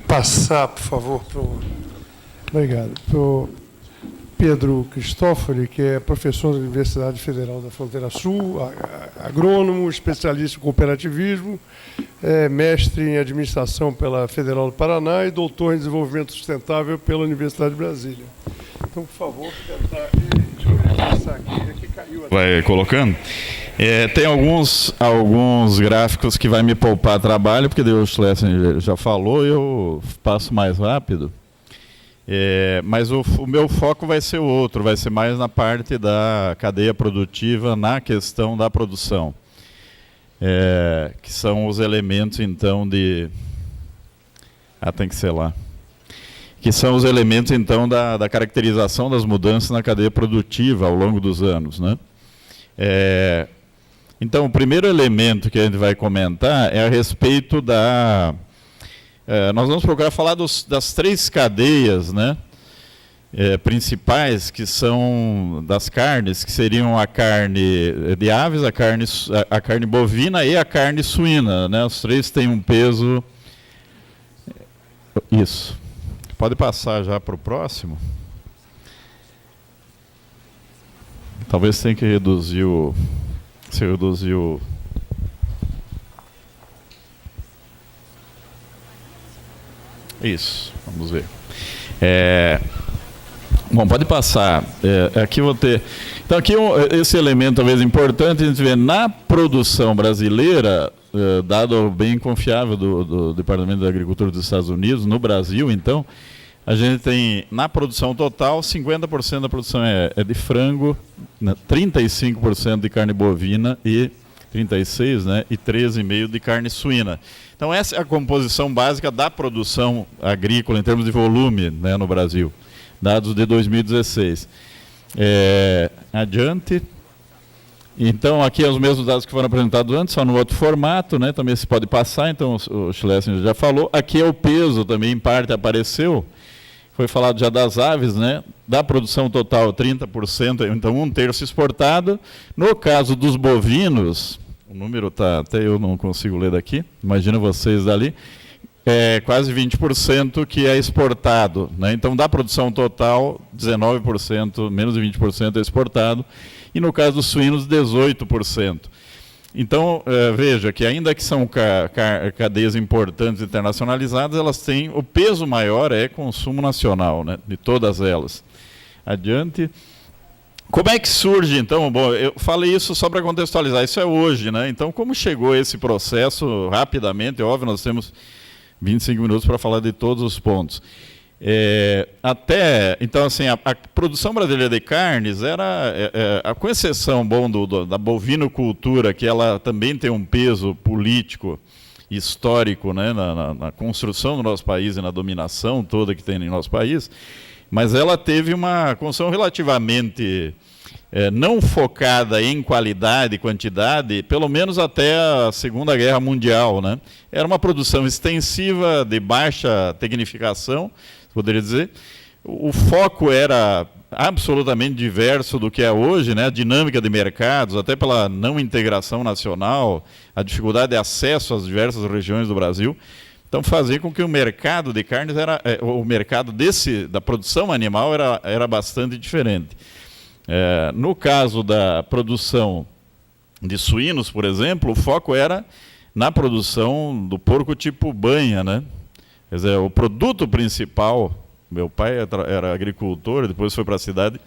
passar, por favor, para o... Obrigado. Para o Pedro Cristófoli, que é professor da Universidade Federal da Fronteira Sul, agrônomo, especialista em cooperativismo, mestre em administração pela Federal do Paraná e doutor em desenvolvimento sustentável pela Universidade de Brasília. Então, por favor, tentar... Deixa eu passar aqui caiu. Vai colocando? Tem alguns gráficos que vai me poupar trabalho, porque o Schlesinger já falou, eu passo mais rápido. Mas o meu foco vai ser outro, vai ser mais na parte da cadeia produtiva, na questão da produção. Que são os elementos, então, tem que ser lá. Que são os elementos, então, da caracterização das mudanças na cadeia produtiva ao longo dos anos, né? Então, o primeiro elemento que a gente vai comentar é a respeito da... nós vamos procurar falar das três cadeias, né, principais, que são das carnes, que seriam a carne de aves, a carne bovina e a carne suína, né? Os três têm um peso... Isso. Pode passar já para o próximo. Talvez tenha que reduzir o... Se reduzir o... Isso, vamos ver. Bom, pode passar. Aqui vou ter... Então, aqui esse elemento talvez importante, a gente vê na produção brasileira, dado bem confiável do Departamento da Agricultura dos Estados Unidos, no Brasil, então, a gente tem, na produção total, 50% da produção é de frango, 35% de carne bovina e 36%, né, e 13,5% de carne suína. Então, essa é a composição básica da produção agrícola em termos de volume, né, no Brasil. Dados de 2016. Adiante. Então, aqui é os mesmos dados que foram apresentados antes, só no outro formato, né, também se pode passar, então o Schlesinger já falou. Aqui é o peso, também em parte apareceu. Foi falado já das aves, né? Da produção total, 30%, então 1/3 exportado. No caso dos bovinos, o número está, até eu não consigo ler daqui, imagina vocês dali, quase 20% que é exportado, né? Então, da produção total, 19%, menos de 20% é exportado, e no caso dos suínos, 18%. Então, veja que ainda que são cadeias importantes internacionalizadas, elas têm o peso maior é consumo nacional, né, de todas elas. Adiante. Como é que surge, então? Bom, eu falei isso só para contextualizar, isso é hoje, né? Então, como chegou esse processo rapidamente, óbvio, nós temos 25 minutos para falar de todos os pontos. Então, assim, a produção brasileira de carnes era, com exceção da bovinocultura, que ela também tem um peso político, histórico, né, na construção do nosso país e na dominação toda que tem no nosso país, mas ela teve uma construção relativamente não focada em qualidade e quantidade, pelo menos até a Segunda Guerra Mundial, né? Era uma produção extensiva, de baixa tecnificação, poderia dizer. O foco era absolutamente diverso do que é hoje, né? A dinâmica de mercados, até pela não integração nacional, a dificuldade de acesso às diversas regiões do Brasil. Então, fazia com que o mercado de carnes, o mercado da produção animal era bastante diferente. No caso da produção de suínos, por exemplo, o foco era na produção do porco tipo banha, né? Quer dizer, o produto principal, meu pai era agricultor, depois foi para a cidade,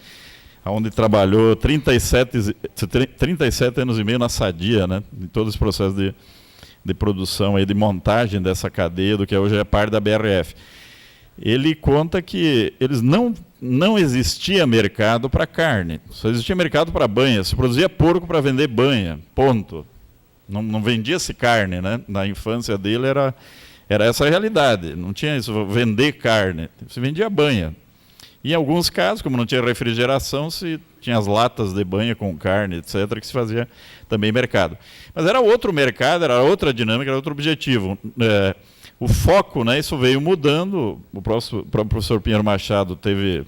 onde trabalhou 37 anos e meio na Sadia, né? Em todo esse processo de produção, aí, de montagem dessa cadeia, do que hoje é parte da BRF. Ele conta que não existia mercado para carne, só existia mercado para banha, se produzia porco para vender banha, ponto. Não vendia-se carne, né? Na infância dele era essa a realidade, não tinha isso, vender carne, se vendia banha. Em alguns casos, como não tinha refrigeração, se tinha as latas de banha com carne, etc., que se fazia também mercado. Mas era outro mercado, era outra dinâmica, era outro objetivo. O foco, né, isso veio mudando, o próprio professor Pinheiro Machado teve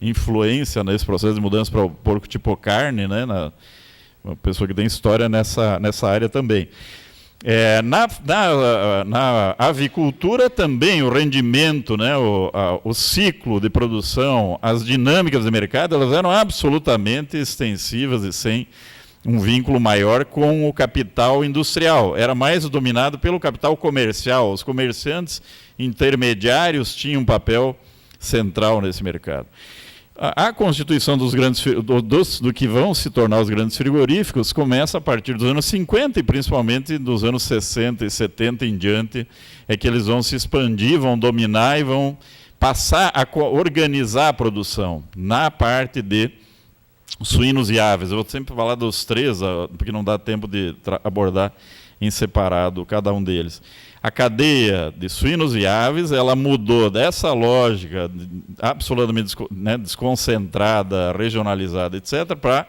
influência nesse processo de mudança para o porco tipo carne, né, uma pessoa que tem história nessa área também. Na avicultura também o rendimento, né, o ciclo de produção, as dinâmicas de mercado, elas eram absolutamente extensivas e sem um vínculo maior com o capital industrial. Era mais dominado pelo capital comercial. Os comerciantes intermediários tinham um papel central nesse mercado. A constituição dos grandes do que vão se tornar os grandes frigoríficos começa a partir dos anos 50 e principalmente dos anos 60 e 70 em diante, é que eles vão se expandir, vão dominar e vão passar a organizar a produção na parte de suínos e aves. Eu vou sempre falar dos três, porque não dá tempo de abordar em separado cada um deles. A cadeia de suínos e aves, ela mudou dessa lógica absolutamente desconcentrada, regionalizada, etc., para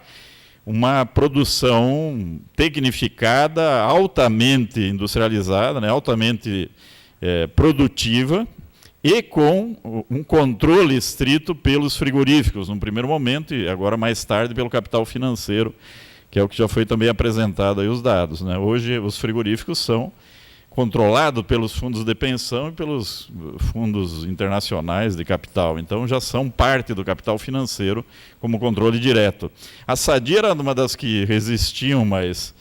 uma produção tecnificada, altamente industrializada, né, altamente produtiva, e com um controle estrito pelos frigoríficos, num primeiro momento, e agora mais tarde pelo capital financeiro, que é o que já foi também apresentado aí os dados, né? Hoje os frigoríficos são controlados pelos fundos de pensão e pelos fundos internacionais de capital, então já são parte do capital financeiro como controle direto. A Sadia era uma das que resistiam mais,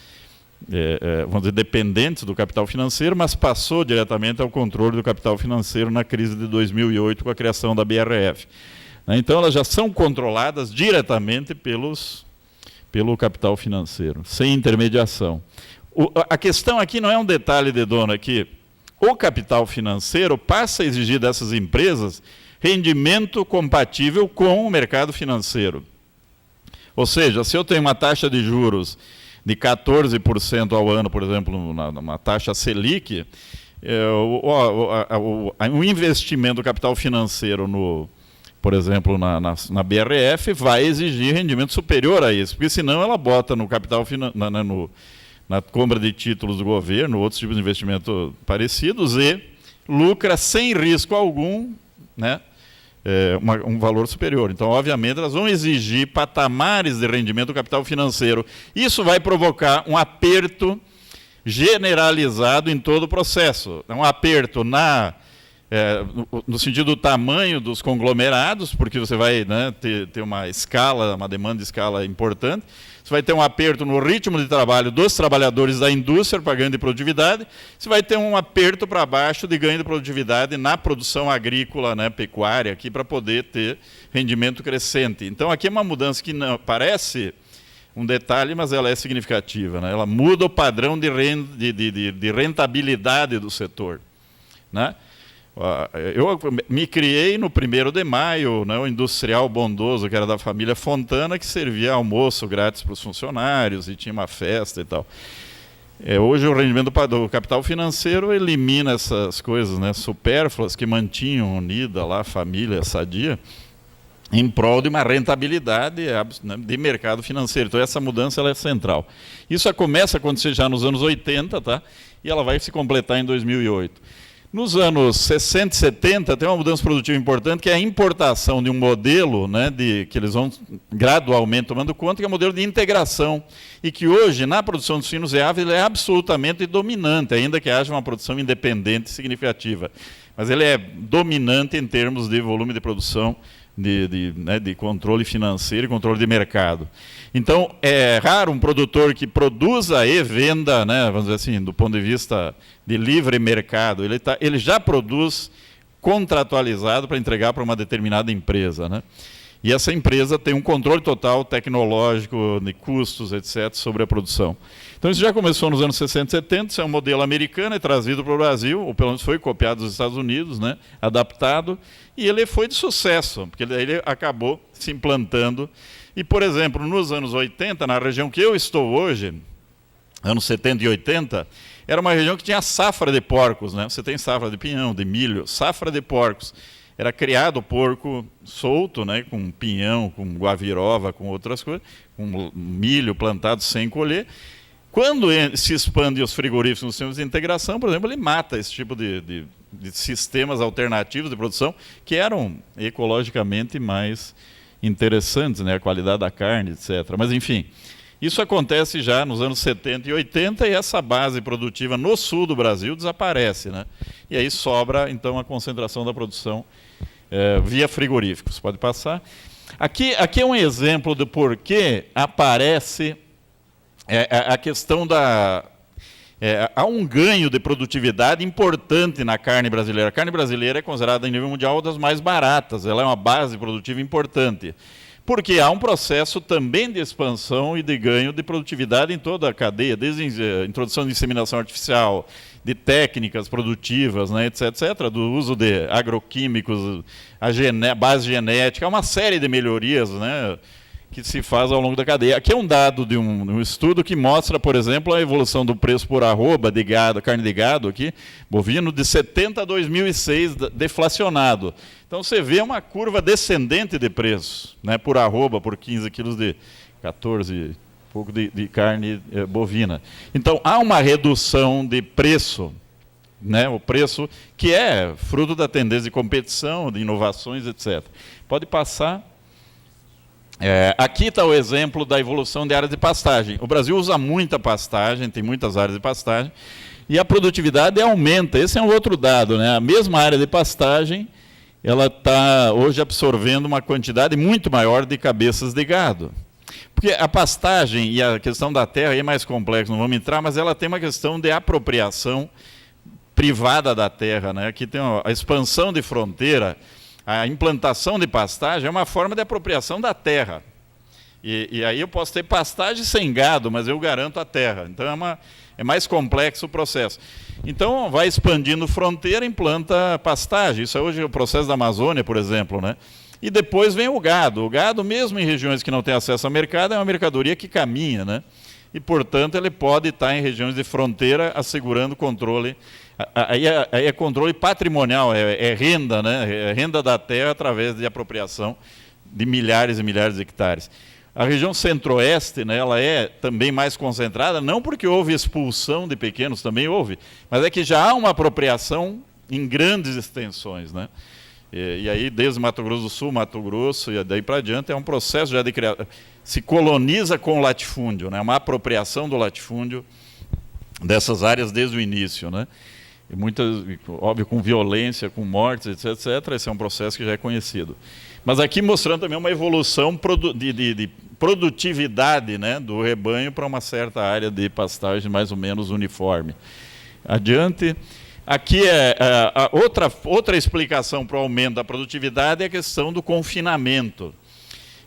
vamos dizer, dependentes do capital financeiro, mas passou diretamente ao controle do capital financeiro na crise de 2008 com a criação da BRF. Então elas já são controladas diretamente pelo capital financeiro, sem intermediação. A questão aqui não é um detalhe de dono, é que o capital financeiro passa a exigir dessas empresas rendimento compatível com o mercado financeiro. Ou seja, se eu tenho uma taxa de juros de 14% ao ano, por exemplo, numa taxa Selic, o investimento do capital financeiro por exemplo, na BRF, vai exigir rendimento superior a isso, porque senão ela bota no capital na compra de títulos do governo, outros tipos de investimento parecidos, e lucra sem risco algum, né, um valor superior. Então, obviamente, elas vão exigir patamares de rendimento do capital financeiro. Isso vai provocar um aperto generalizado em todo o processo. Um aperto no sentido do tamanho dos conglomerados, porque você vai, né, ter uma escala, uma demanda de escala importante. Você vai ter um aperto no ritmo de trabalho dos trabalhadores da indústria para ganho de produtividade. Você vai ter um aperto para baixo de ganho de produtividade na produção agrícola, né, pecuária, aqui para poder ter rendimento crescente. Então, aqui é uma mudança que não parece um detalhe, mas ela é significativa, né? Ela muda o padrão de rentabilidade do setor, né? Eu me criei no 1º de maio, né, o industrial bondoso, que era da família Fontana, que servia almoço grátis para os funcionários e tinha uma festa e tal. Hoje o rendimento do capital financeiro elimina essas coisas, né, supérfluas que mantinham unida lá a família Sadia em prol de uma rentabilidade, né, de mercado financeiro. Então essa mudança ela é central. Isso começa a acontecer já nos anos 80, tá? E ela vai se completar em 2008. Nos anos 60 e 70, tem uma mudança produtiva importante, que é a importação de um modelo, né, que eles vão gradualmente tomando conta, que é o modelo de integração, e que hoje, na produção de suínos e aves, ele é absolutamente dominante, ainda que haja uma produção independente significativa. Mas ele é dominante em termos de volume de produção, de controle financeiro e controle de mercado. Então, é raro um produtor que produza e venda, né, vamos dizer assim, do ponto de vista de livre mercado. Ele já produz contratualizado para entregar para uma determinada empresa, né? E essa empresa tem um controle total tecnológico, de custos, etc., sobre a produção. Então, isso já começou nos anos 60 e 70, isso é um modelo americano, é trazido para o Brasil, ou pelo menos foi copiado dos Estados Unidos, né, adaptado, e ele foi de sucesso, porque ele acabou se implantando. E, por exemplo, nos anos 80, na região que eu estou hoje, anos 70 e 80, era uma região que tinha safra de porcos, né? Você tem safra de pinhão, de milho, safra de porcos. Era criado porco solto, né, com pinhão, com guavirova, com outras coisas, com milho plantado sem colher. Quando se expande os frigoríficos nos sistemas de integração, por exemplo, ele mata esse tipo de sistemas alternativos de produção que eram ecologicamente mais interessantes, né, a qualidade da carne, etc. Mas, enfim, Isso acontece já nos anos 70 e 80 e essa base produtiva no sul do Brasil desaparece, né? E aí sobra, então, a concentração da produção via frigoríficos. Pode passar. Aqui é um exemplo do porquê aparece a questão da... há um ganho de produtividade importante na carne brasileira. A carne brasileira é considerada, em nível mundial, uma das mais baratas. Ela é uma base produtiva importante. Porque há um processo também de expansão e de ganho de produtividade em toda a cadeia, desde a introdução de inseminação artificial, de técnicas produtivas, né, etc., do uso de agroquímicos, a base genética, há uma série de melhorias, né, que se faz ao longo da cadeia. Aqui é um dado de um estudo que mostra, por exemplo, a evolução do preço por arroba de gado, carne de gado aqui, bovino, de 70 a 2006, deflacionado. Então você vê uma curva descendente de preço, né, por arroba, por 15 quilos de 14, pouco de carne bovina. Então há uma redução de preço, né, o preço que é fruto da tendência de competição, de inovações, etc. Pode passar. Aqui está o exemplo da evolução de áreas de pastagem. O Brasil usa muita pastagem, tem muitas áreas de pastagem, e a produtividade aumenta. Esse é um outro dado, né? A mesma área de pastagem, ela está hoje absorvendo uma quantidade muito maior de cabeças de gado. Porque a pastagem e a questão da terra aí é mais complexo, não vamos entrar, mas ela tem uma questão de apropriação privada da terra, né? Aqui tem a expansão de fronteira. A implantação de pastagem é uma forma de apropriação da terra. E aí eu posso ter pastagem sem gado, mas eu garanto a terra. Então é mais complexo o processo. Então vai expandindo fronteira, implanta pastagem. Isso é hoje o processo da Amazônia, por exemplo, né? E depois vem o gado. O gado, mesmo em regiões que não têm acesso ao mercado, é uma mercadoria que caminha, né? E, portanto, ele pode estar em regiões de fronteira assegurando controle. Aí é controle patrimonial, é renda, né? É renda da terra através de apropriação de milhares e milhares de hectares. A região centro-oeste, né, ela é também mais concentrada, não porque houve expulsão de pequenos, também houve, mas é que já há uma apropriação em grandes extensões, né? E aí, desde Mato Grosso do Sul, Mato Grosso e daí para adiante, é um processo já de criação. Se coloniza com o latifúndio, né? Uma apropriação do latifúndio dessas áreas desde o início, né? E muitas, óbvio, com violência, com mortes, etc. Esse é um processo que já é conhecido. Mas aqui mostrando também uma evolução de produtividade, né, do rebanho para uma certa área de pastagem mais ou menos uniforme. Adiante. Aqui outra explicação para o aumento da produtividade é a questão do confinamento.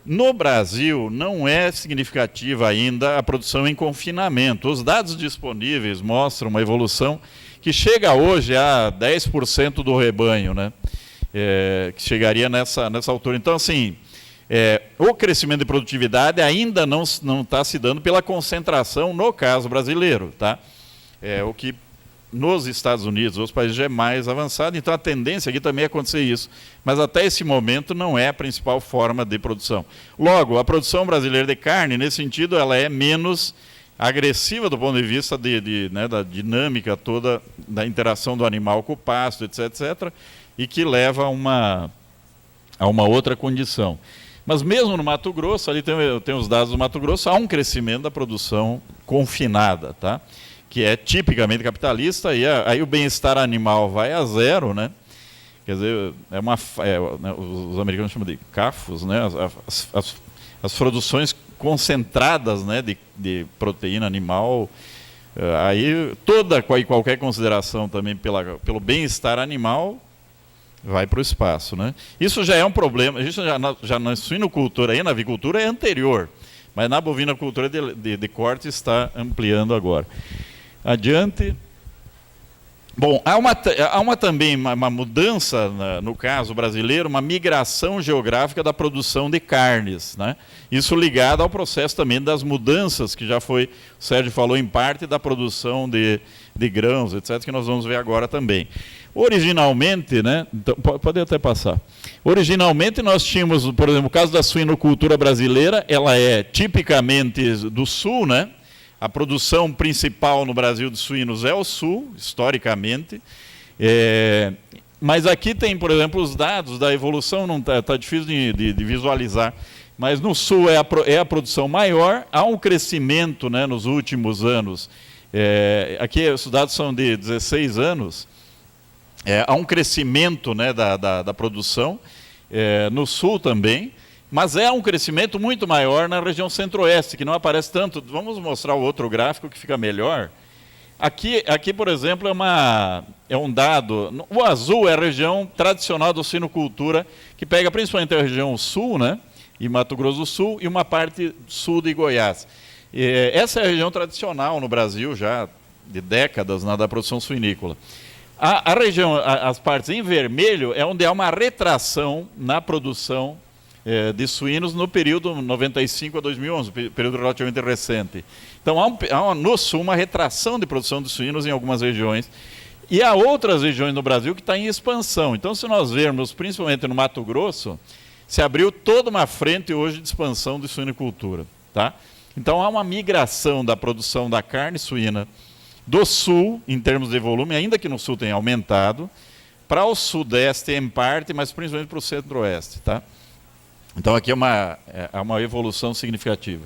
No Brasil, não é significativa ainda a produção em confinamento. Os dados disponíveis mostram uma evolução que chega hoje a 10% do rebanho, né? Que chegaria nessa altura. Então, assim, o crescimento de produtividade ainda não está se dando pela concentração, no caso brasileiro, tá? O que nos Estados Unidos, os países já é mais avançado, então a tendência aqui também é acontecer isso. Mas até esse momento não é a principal forma de produção. Logo, a produção brasileira de carne, nesse sentido, ela é menos agressiva do ponto de vista né, da dinâmica toda da interação do animal com o pasto, etc., e que leva a uma outra condição. Mas mesmo no Mato Grosso, ali tem os dados do Mato Grosso, há um crescimento da produção confinada, tá? Que é tipicamente capitalista, e aí o bem-estar animal vai a zero, né? Quer dizer, né, os americanos chamam de CAFOS, né? As produções concentradas, né, de proteína animal, aí qualquer consideração também pelo bem-estar animal vai para o espaço, né? Isso já é um problema, isso já na suinocultura e na avicultura é anterior, mas na bovinocultura de corte está ampliando agora. Adiante. Bom, há também uma mudança, no caso brasileiro, uma migração geográfica da produção de carnes, né? Isso ligado ao processo também das mudanças, que já foi, o Sérgio falou em parte, da produção de grãos, etc., que nós vamos ver agora também. Originalmente, né, então, pode até passar. Originalmente nós tínhamos, por exemplo, o caso da suinocultura brasileira, ela é tipicamente do sul, né? A produção principal no Brasil de suínos é o sul, historicamente. Mas aqui tem, por exemplo, os dados da evolução, não tá difícil de visualizar, mas no sul é a produção maior, há um crescimento, né, nos últimos anos. Aqui os dados são de 16 anos, há um crescimento, né, da produção, no sul também, mas é um crescimento muito maior na região centro-oeste, que não aparece tanto. Vamos mostrar o outro gráfico que fica melhor. Aqui, por exemplo, é um dado. O azul é a região tradicional da suinocultura, que pega principalmente a região sul, né, e Mato Grosso do Sul, e uma parte sul de Goiás. Essa é a região tradicional no Brasil, já de décadas, da produção suinícola. A região, as partes em vermelho, é onde há uma retração na produção de suínos no período 95 a 2011, período relativamente recente. Então, há no sul uma retração de produção de suínos em algumas regiões, e há outras regiões no Brasil que estão em expansão. Então, se nós vermos, principalmente no Mato Grosso, se abriu toda uma frente hoje de expansão de suinocultura. Tá? Então, há uma migração da produção da carne suína do sul, em termos de volume, ainda que no sul tenha aumentado, para o sudeste em parte, mas principalmente para o centro-oeste. Tá? Então, aqui é uma evolução significativa.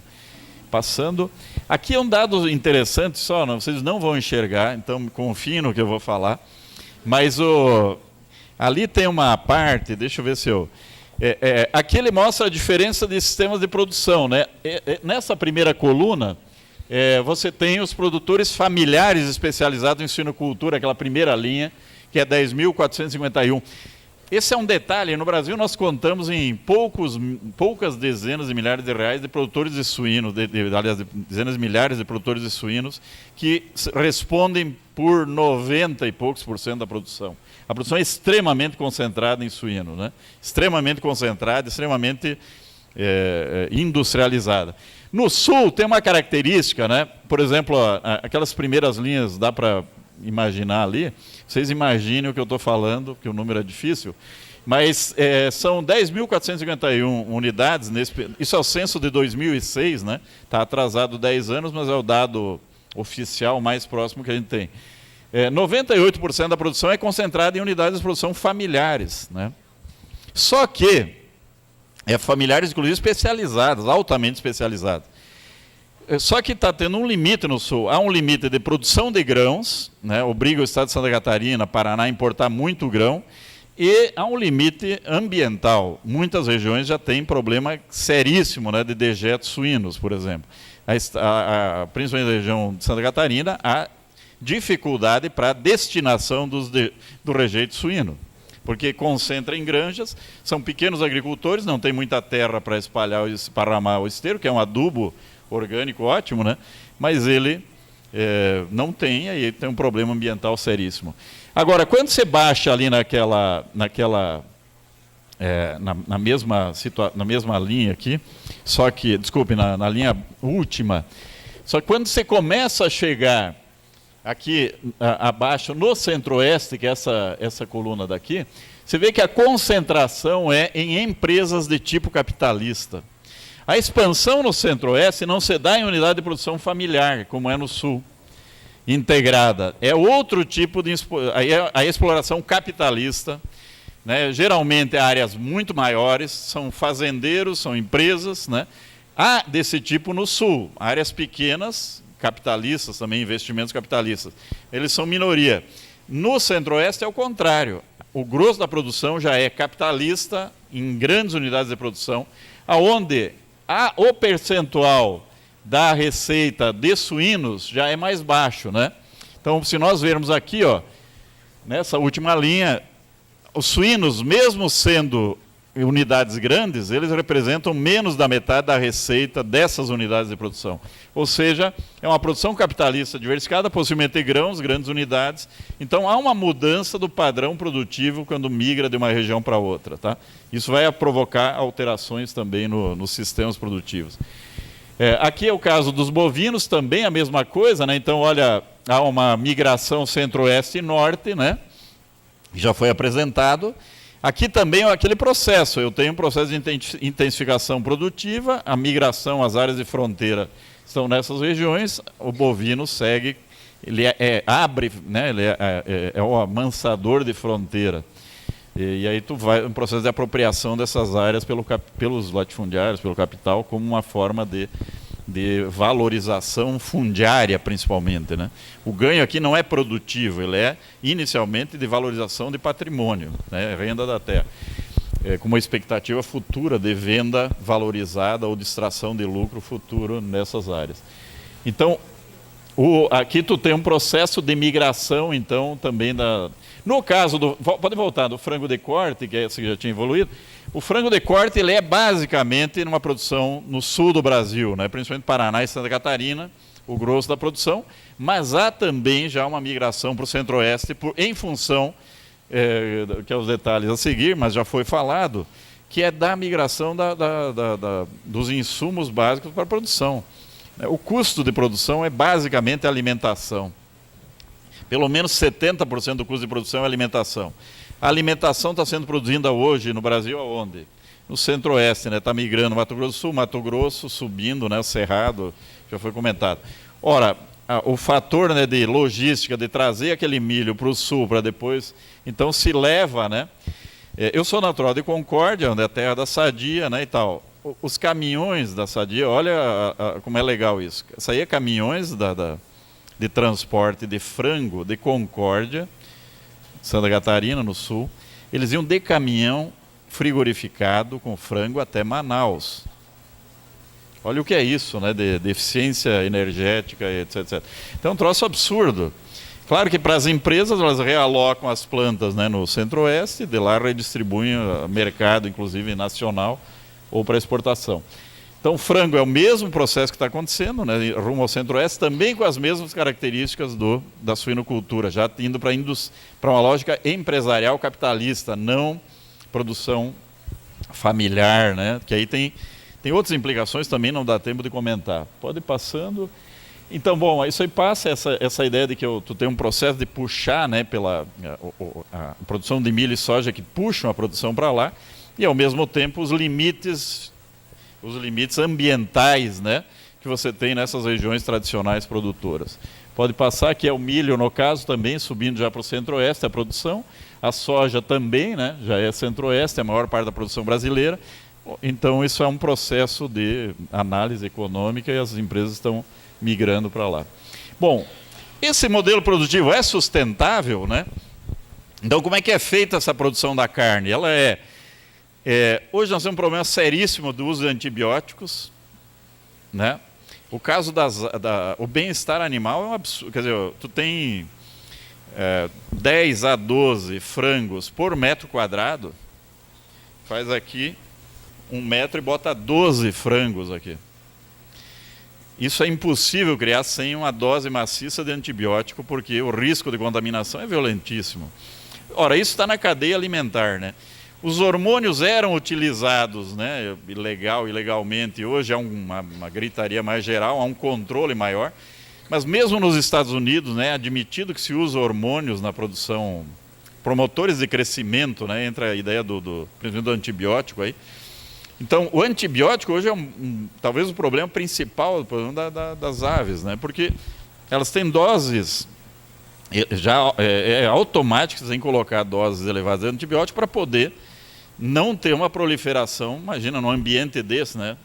Passando, aqui é um dado interessante só, vocês não vão enxergar, então confiem no que eu vou falar, mas ali tem uma parte, deixa eu ver se eu... aqui ele mostra a diferença de sistemas de produção, né? Nessa primeira coluna, você tem os produtores familiares especializados em suinocultura, aquela primeira linha, que é 10.451. Esse é um detalhe, no Brasil nós contamos em poucas dezenas de milhares de reais de produtores de suínos, aliás, dezenas de milhares de produtores de suínos, que respondem por 90 e poucos % da produção. A produção é extremamente concentrada em suíno, né? Extremamente concentrada, extremamente industrializada. No sul tem uma característica, né? Por exemplo, aquelas primeiras linhas, dá para imaginar ali, vocês imaginem o que eu estou falando, que o número é difícil, mas são 10.451 unidades, isso é o censo de 2006, né? Está atrasado 10 anos, mas é o dado oficial mais próximo que a gente tem. 98% da produção é concentrada em unidades de produção familiares, né? Só que familiares, inclusive, especializadas, altamente especializadas. Só que está tendo um limite no sul. Há um limite de produção de grãos, né, obriga o estado de Santa Catarina, Paraná a importar muito grão, e há um limite ambiental. Muitas regiões já têm problema seríssimo, né, de dejetos suínos, por exemplo. Principalmente na região de Santa Catarina, há dificuldade para a destinação do rejeito suíno, porque concentra em granjas, são pequenos agricultores, não tem muita terra para esparramar o esteiro, que é um adubo orgânico ótimo, né? Mas ele não tem, aí tem um problema ambiental seríssimo. Agora, quando você baixa ali na mesma linha aqui, só que, desculpe, na linha última, só que quando você começa a chegar aqui abaixo, no centro-oeste, que é essa coluna daqui, você vê que a concentração é em empresas de tipo capitalista. A expansão no centro-oeste não se dá em unidade de produção familiar, como é no sul, integrada. É outro tipo de a exploração capitalista, né? Geralmente áreas muito maiores, são fazendeiros, são empresas, né? Há desse tipo no sul, áreas pequenas, capitalistas também, investimentos capitalistas. Eles são minoria. No centro-oeste é o contrário. O grosso da produção já é capitalista, em grandes unidades de produção, aonde o percentual da receita de suínos já é mais baixo, né? Então, se nós vermos aqui, ó, nessa última linha, os suínos, mesmo sendo unidades grandes, eles representam menos da metade da receita dessas unidades de produção. Ou seja, é uma produção capitalista diversificada, possivelmente grãos, grandes unidades. Então, há uma mudança do padrão produtivo quando migra de uma região para outra. Tá? Isso vai provocar alterações também nos sistemas produtivos. Aqui é o caso dos bovinos, também a mesma coisa, né? Então, olha, há uma migração centro-oeste e norte, né? Já foi apresentado. Aqui também é aquele processo, eu tenho um processo de intensificação produtiva, a migração às áreas de fronteira estão nessas regiões, o bovino segue, ele abre, né, ele é o amansador de fronteira. E aí tu vai um processo de apropriação dessas áreas pelos latifundiários, pelo capital, como uma forma de valorização fundiária, principalmente, né? O ganho aqui não é produtivo, ele é inicialmente de valorização de patrimônio, né? Renda da terra, com uma expectativa futura de venda valorizada ou de extração de lucro futuro nessas áreas. Então, aqui tu tem um processo de migração, então, também da... No caso pode voltar, do frango de corte, que é esse que já tinha evoluído, o frango de corte ele é basicamente numa produção no sul do Brasil, né? Principalmente Paraná e Santa Catarina, o grosso da produção, mas há também já uma migração para o centro-oeste em função, que é os detalhes a seguir, mas já foi falado, que é da migração dos insumos básicos para a produção. O custo de produção é basicamente a alimentação. Pelo menos 70% do custo de produção é alimentação. A alimentação está sendo produzida hoje no Brasil aonde? No centro-oeste, né? Está migrando Mato Grosso do Sul, Mato Grosso subindo, né? O Cerrado, já foi comentado. Ora, o fator, né, de logística, de trazer aquele milho para o sul, para depois... Então se leva, né? Eu sou natural de Concórdia, onde é a terra da Sadia, né, e tal. Os caminhões da Sadia, olha como é legal isso. Isso aí é caminhões de transporte de frango de Concórdia, Santa Catarina, no sul. Eles iam de caminhão frigorificado com frango até Manaus. Olha o que é isso, né, de eficiência energética, etc, etc. Então é um troço absurdo. Claro que para as empresas, elas realocam as plantas, né, no centro-oeste, de lá redistribuem o mercado, inclusive nacional, ou para exportação. Então, o frango é o mesmo processo que está acontecendo, né, rumo ao centro-oeste, também com as mesmas características da suinocultura, já indo para uma lógica empresarial capitalista, não produção familiar, né, que aí tem outras implicações também, não dá tempo de comentar. Pode ir passando. Então, bom, isso aí passa essa ideia de que tu tem um processo de puxar, né, pela a produção de milho e soja que puxam a produção para lá, e ao mesmo tempo os limites ambientais, né, que você tem nessas regiões tradicionais produtoras. Pode passar que é o milho, no caso, também subindo já para o centro-oeste a produção, a soja também, né, já é centro-oeste, a maior parte da produção brasileira. Então isso é um processo de análise econômica e as empresas estão migrando para lá. Bom, esse modelo produtivo é sustentável, né? Então como é que é feita essa produção da carne? Ela hoje nós temos um problema seríssimo do uso de antibióticos, né? O caso o bem-estar animal é um absurdo. Quer dizer, tu tem 10 a 12 frangos por metro quadrado, faz aqui 1 metro e bota 12 frangos aqui. Isso é impossível criar sem uma dose maciça de antibiótico, porque o risco de contaminação é violentíssimo. Ora, isso está na cadeia alimentar, né? Os hormônios eram utilizados, né, ilegalmente, hoje há uma gritaria mais geral, há um controle maior, mas mesmo nos Estados Unidos, né, admitido que se usa hormônios na produção, promotores de crescimento, né, entra a ideia do antibiótico aí. Então, o antibiótico hoje é talvez o problema principal, o problema das aves, né, porque elas têm doses já automáticas em colocar doses elevadas de antibiótico para poder não ter uma proliferação. Imagina, num ambiente desse, né?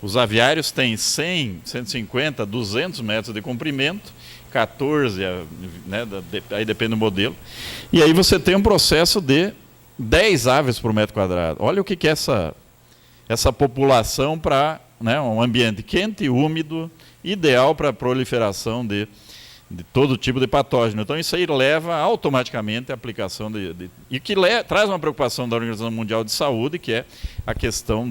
Os aviários têm 100, 150, 200 metros de comprimento, 14, né? Aí depende do modelo. E aí você tem um processo de 10 aves por metro quadrado. Olha o que é essa população para, né, um ambiente quente e úmido, ideal para a proliferação de todo tipo de patógeno. Então isso aí leva automaticamente à aplicação e que traz uma preocupação da Organização Mundial de Saúde, que é a questão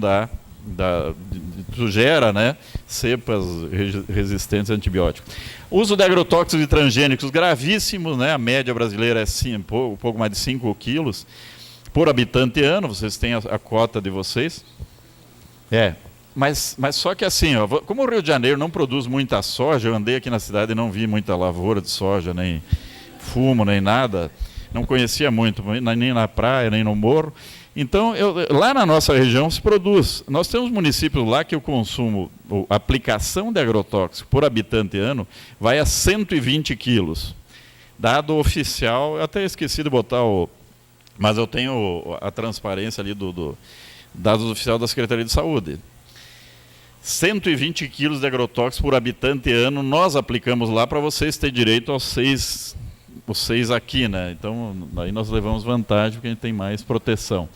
gera, né, cepas resistentes a antibióticos. Uso de agrotóxicos e transgênicos gravíssimos, né, a média brasileira é um pouco mais de 5 quilos por habitante ano, vocês têm a cota de vocês. Mas só que assim, ó, como o Rio de Janeiro não produz muita soja, eu andei aqui na cidade e não vi muita lavoura de soja, nem fumo, nem nada, não conhecia muito, nem na praia, nem no morro. Então, lá na nossa região se produz. Nós temos municípios lá que o consumo, a aplicação de agrotóxico por habitante ano vai a 120 quilos. Dado oficial, eu até esqueci de botar o... Mas eu tenho a transparência ali do dados oficial da Secretaria de Saúde. 120 quilos de agrotóxicos por habitante e ano, nós aplicamos lá para vocês terem direito aos 6 aqui, né? Então, aí nós levamos vantagem porque a gente tem mais proteção.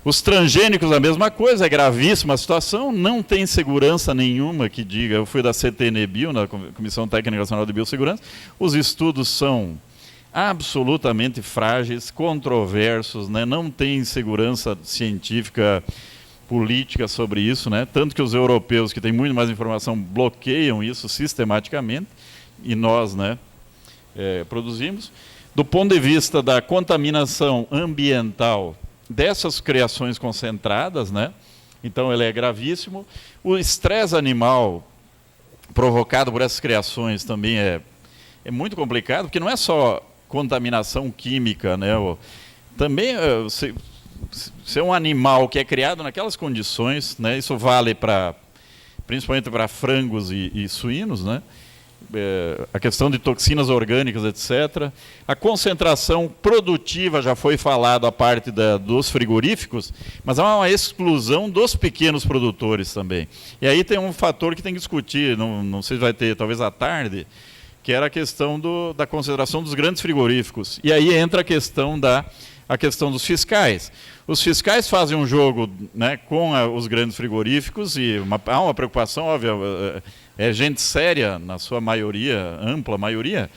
Os transgênicos, a mesma coisa, é gravíssima a situação, não tem segurança nenhuma que diga, eu fui da CTN-Bio, na Comissão Técnica Nacional de Biossegurança, os estudos são absolutamente frágeis, controversos, né? Não tem segurança científica, política sobre isso, né? Tanto que os europeus, que têm muito mais informação, bloqueiam isso sistematicamente, e nós, né, produzimos. Do ponto de vista da contaminação ambiental dessas criações concentradas, né? Então ele é gravíssimo. O estresse animal provocado por essas criações também é muito complicado, porque não é só contaminação química, né? Também se é um animal que é criado naquelas condições, né? Isso vale principalmente para frangos e suínos, né? A questão de toxinas orgânicas, etc. A concentração produtiva já foi falado a parte dos frigoríficos, mas há uma exclusão dos pequenos produtores também. E aí tem um fator que tem que discutir, não sei se vai ter, talvez à tarde, que era a questão da concentração dos grandes frigoríficos. E aí entra a questão dos fiscais. Os fiscais fazem um jogo, né, com os grandes frigoríficos e há uma preocupação óbvia, é gente séria, na sua maioria, ampla maioria,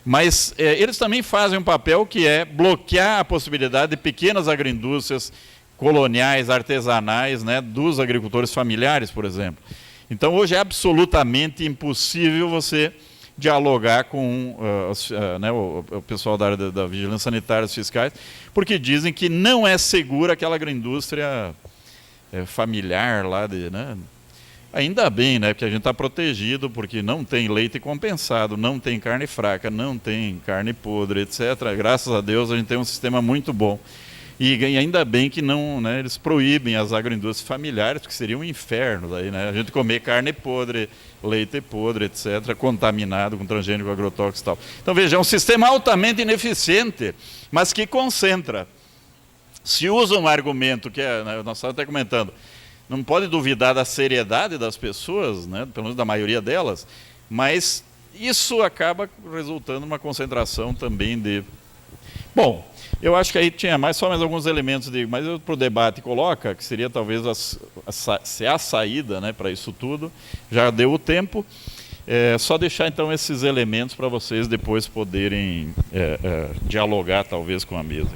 mas eles também fazem um papel que é bloquear a possibilidade de pequenas agroindústrias coloniais, artesanais, né, dos agricultores familiares, por exemplo. Então, hoje é absolutamente impossível você dialogar com né, o pessoal da área da vigilância sanitária, os fiscais, porque dizem que não é segura aquela agroindústria familiar lá, né? Ainda bem, né, porque a gente está protegido, porque não tem leite compensado, não tem carne fraca, não tem carne podre, etc. Graças a Deus a gente tem um sistema muito bom. E ainda bem que não, né, eles proíbem as agroindústrias familiares, porque seria um inferno daí, né? A gente comer carne podre, leite podre, etc., contaminado com transgênico, agrotóxico e tal. Então, veja, é um sistema altamente ineficiente, mas que concentra. Se usa um argumento que nós estávamos até comentando, não pode duvidar da seriedade das pessoas, né, pelo menos da maioria delas, mas isso acaba resultando numa concentração também de... Bom, eu acho que aí tinha só mais alguns elementos, mas para o debate coloca, que seria talvez a saída, né, para isso tudo. Já deu o tempo. Só deixar então esses elementos para vocês depois poderem dialogar talvez com a mesa.